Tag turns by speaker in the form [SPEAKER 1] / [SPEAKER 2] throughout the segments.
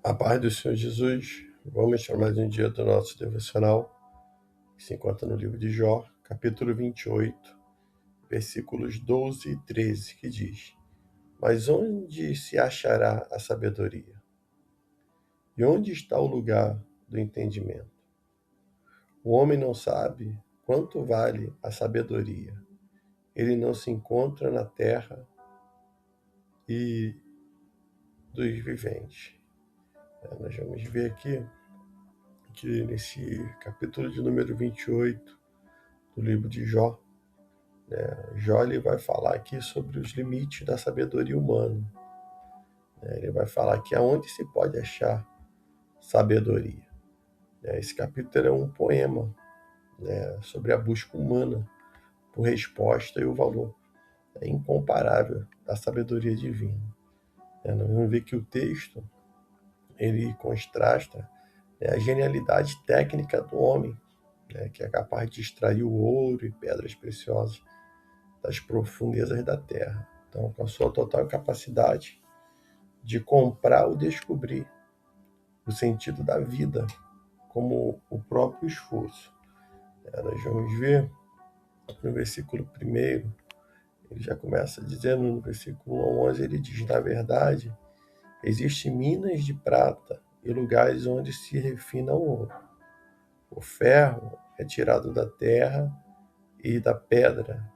[SPEAKER 1] A paz do Senhor Jesus, vamos a mais um dia do nosso devocional, que se encontra no livro de Jó, capítulo 28, versículos 12 e 13, que diz: Mas onde se achará a sabedoria? E onde está o lugar do entendimento? O homem não sabe quanto vale a sabedoria. Ele não se encontra na terra e dos viventes. Nós vamos ver aqui que nesse capítulo de número 28 do livro de Jó, Jó ele vai falar aqui sobre os limites da sabedoria humana. Ele vai falar aqui aonde se pode achar sabedoria. Esse capítulo é um poema, sobre a busca humana por resposta e o valor incomparável da sabedoria divina. Nós vamos ver que o texto ele contrasta, a genialidade técnica do homem, que é capaz de extrair o ouro e pedras preciosas das profundezas da terra. Então, com a sua total capacidade de comprar ou descobrir o sentido da vida, como o próprio esforço. Nós vamos ver no versículo 1, ele já começa dizendo, no versículo 11, ele diz: Na verdade, existem minas de prata e lugares onde se refina o ouro. O ferro é tirado da terra e da pedra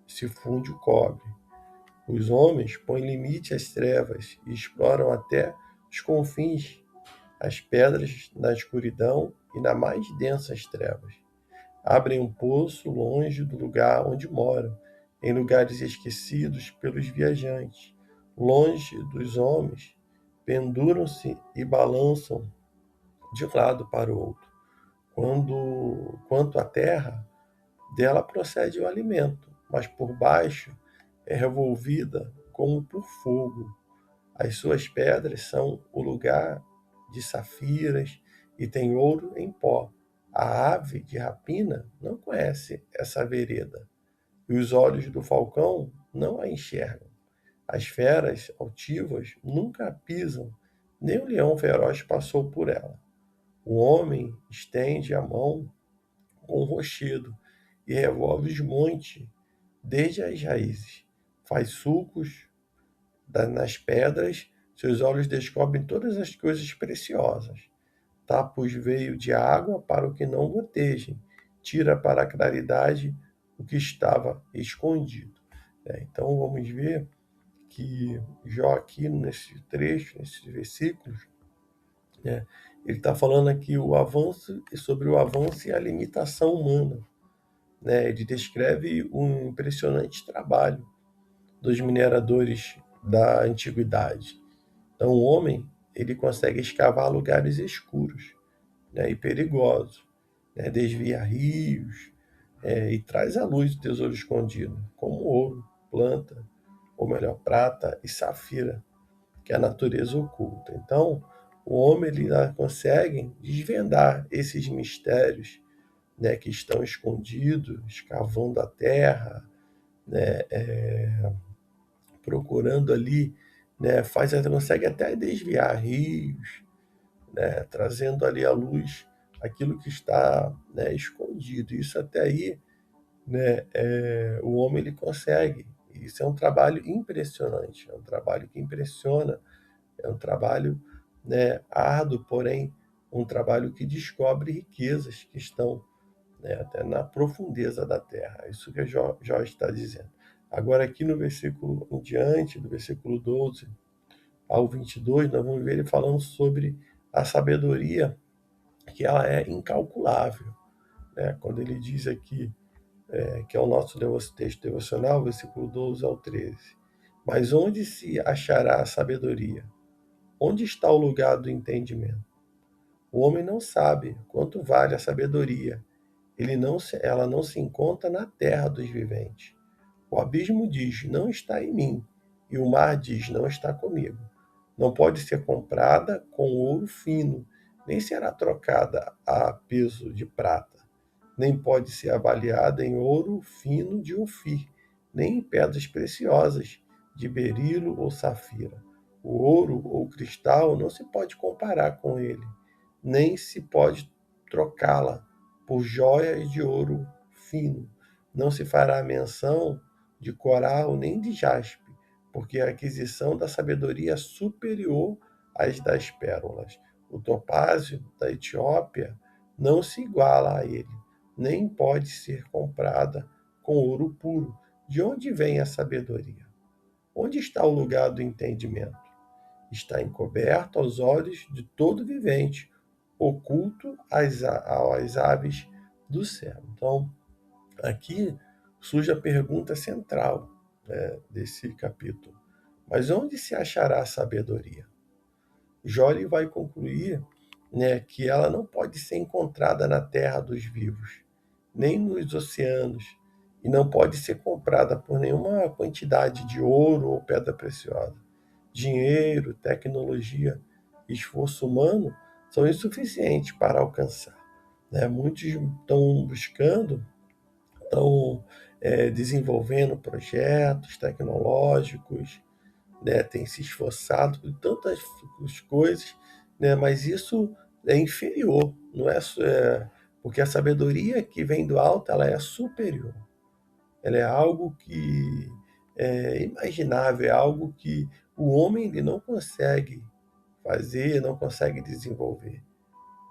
[SPEAKER 1] se funde o cobre. Os homens põem limite às trevas e exploram até os confins, as pedras na escuridão e nas mais densas trevas. Abrem um poço longe do lugar onde moram, em lugares esquecidos pelos viajantes. Longe dos homens, penduram-se e balançam de um lado para o outro. Quanto à terra, dela procede o alimento, mas por baixo é revolvida como por fogo. As suas pedras são o lugar de safiras e tem ouro em pó. A ave de rapina não conhece essa vereda, e os olhos do falcão não a enxergam. As feras altivas nunca a pisam, nem o leão feroz passou por ela. O homem estende a mão com o rochedo e revolve os montes desde as raízes. Faz sulcos nas pedras, seus olhos descobrem todas as coisas preciosas. Tapa os veios de água para o que não gotejem, tira para a claridade o que estava escondido. Então vamos ver que Jó aqui nesse trecho, nesses versículos, né, ele está falando aqui sobre o avanço e a limitação humana. Ele descreve um impressionante trabalho dos mineradores da antiguidade. Então, o homem ele consegue escavar lugares escuros, e perigosos, desvia rios, e traz à luz o tesouro escondido, como ouro, planta, ou melhor, prata e safira, que a natureza oculta. Então, o homem ele consegue desvendar esses mistérios, que estão escondidos, escavando a terra, né, procurando ali, consegue até desviar rios, trazendo ali à luz aquilo que está, escondido. Isso até aí, o homem ele consegue. Isso é um trabalho impressionante, é um trabalho que impressiona, é um trabalho, árduo, porém um trabalho que descobre riquezas que estão, até na profundeza da terra. Isso que Jó está dizendo. Agora, aqui no versículo em diante, do versículo 12 ao 22, nós vamos ver ele falando sobre a sabedoria, que ela é incalculável. Quando ele diz aqui, que é o nosso texto devocional, versículo 12 ao 13. Mas onde se achará a sabedoria? Onde está o lugar do entendimento? O homem não sabe quanto vale a sabedoria. Ela não se encontra na terra dos viventes. O abismo diz: não está em mim, e o mar diz: não está comigo. Não pode ser comprada com ouro fino, nem será trocada a peso de prata. Nem pode ser avaliada em ouro fino de Ofir, nem em pedras preciosas de berilo ou safira. O ouro ou cristal não se pode comparar com ele, nem se pode trocá-la por joias de ouro fino. Não se fará menção de coral nem de jaspe, porque a aquisição da sabedoria é superior às das pérolas. O topázio da Etiópia não se iguala a ele, nem pode ser comprada com ouro puro. De onde vem a sabedoria? Onde está o lugar do entendimento? Está encoberto aos olhos de todo vivente, oculto às aves do céu. Então, aqui surge a pergunta central, né, desse capítulo. Mas onde se achará a sabedoria? Jó vai concluir, né, que ela não pode ser encontrada na terra dos vivos, nem nos oceanos, e não pode ser comprada por nenhuma quantidade de ouro ou pedra preciosa. Dinheiro, tecnologia e esforço humano são insuficientes para alcançar, né? Muitos estão buscando, estão desenvolvendo projetos tecnológicos, né? Têm se esforçado por tantas coisas, né? Mas isso é inferior, não porque a sabedoria que vem do alto ela é superior. Ela é algo que é imaginável, é algo que o homem ele não consegue fazer, não consegue desenvolver.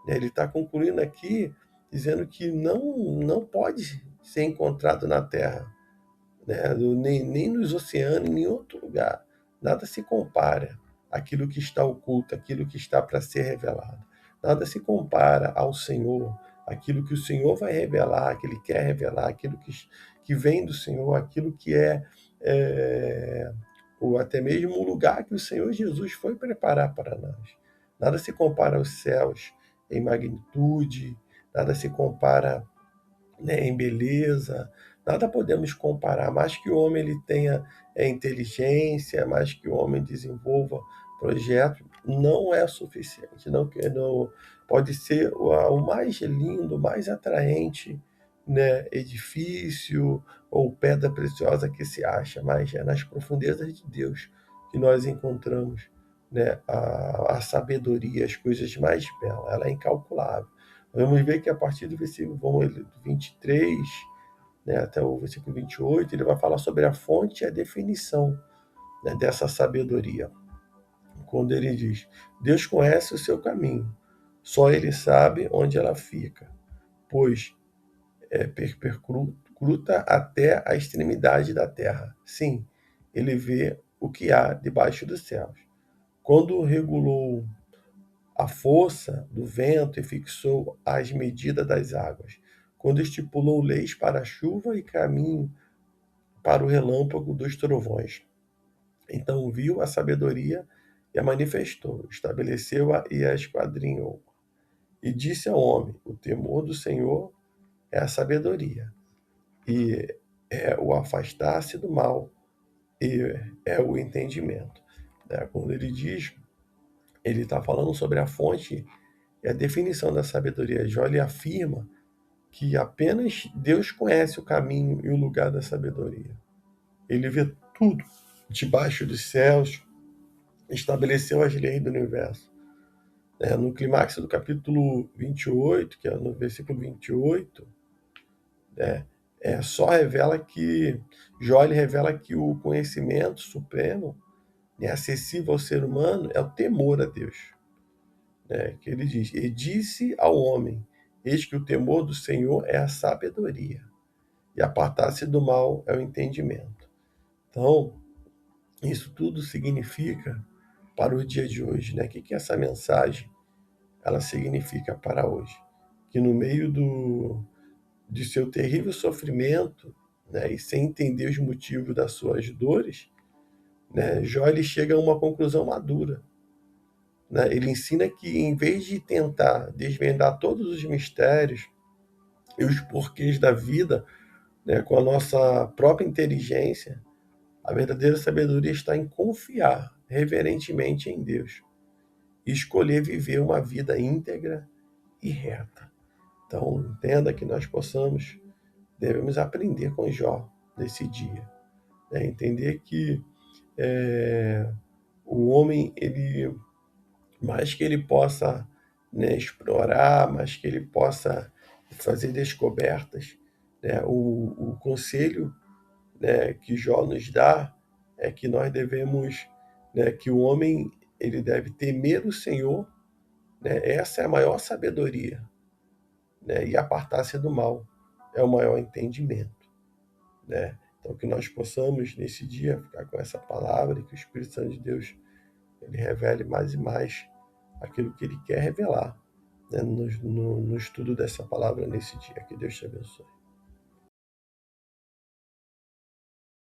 [SPEAKER 1] Ele está concluindo aqui dizendo que não pode ser encontrado na Terra, né? Nem nos oceanos, nem em outro lugar. Nada se compara àquilo que está oculto, àquilo que está para ser revelado. Nada se compara ao Senhor, aquilo que o Senhor vai revelar, que Ele quer revelar, aquilo que vem do Senhor, aquilo que ou até mesmo o lugar que o Senhor Jesus foi preparar para nós. Nada se compara aos céus em magnitude, nada se compara, né, em beleza, nada podemos comparar, mais que o homem ele tenha inteligência, mais que o homem desenvolva projetos, não é suficiente, não pode ser o mais lindo, o mais atraente, né, edifício ou pedra preciosa que se acha, mas é nas profundezas de Deus que nós encontramos, né, a sabedoria, as coisas mais belas, ela é incalculável. Vamos ver que a partir do versículo 23, né, até o versículo 28, ele vai falar sobre a fonte e a definição, né, dessa sabedoria. Quando ele diz: Deus conhece o seu caminho, só ele sabe onde ela fica, pois percruta até a extremidade da terra. Sim, ele vê o que há debaixo dos céus. Quando regulou a força do vento e fixou as medidas das águas, quando estipulou leis para a chuva e caminho para o relâmpago dos trovões. Então viu a sabedoria e a manifestou, estabeleceu-a e a esquadrinhou. E disse ao homem: o temor do Senhor é a sabedoria, e é o afastar-se do mal, e é o entendimento. Quando ele diz, ele está falando sobre a fonte e a definição da sabedoria. Jó afirma que apenas Deus conhece o caminho e o lugar da sabedoria. Ele vê tudo debaixo dos céus, estabeleceu as leis do universo. No clímax do capítulo 28, que é no versículo 28, só revela que Jó revela que o conhecimento supremo, acessível ao ser humano, é o temor a Deus. Que ele diz: e disse ao homem, eis que o temor do Senhor é a sabedoria, e apartar-se do mal é o entendimento. Então, isso tudo significa para o dia de hoje, né? O que essa mensagem ela significa para hoje? Que no meio de seu terrível sofrimento, né, e sem entender os motivos das suas dores, né, Jó ele chega a uma conclusão madura. Né? Ele ensina que, em vez de tentar desvendar todos os mistérios e os porquês da vida, né, com a nossa própria inteligência, a verdadeira sabedoria está em confiar reverentemente em Deus e escolher viver uma vida íntegra e reta. Então, entenda que nós devemos aprender com Jó nesse dia. Entender que O homem, mais que ele possa, né, explorar, mais que ele possa fazer descobertas, né, o conselho, né, que Jó nos dá é que nós devemos, né, que o homem ele deve temer o Senhor, né, essa é a maior sabedoria, né, e apartar-se do mal é o maior entendimento, né? Então que nós possamos nesse dia ficar com essa palavra e que o Espírito Santo de Deus ele revele mais e mais aquilo que ele quer revelar, né, no estudo dessa palavra nesse dia. Que Deus te abençoe.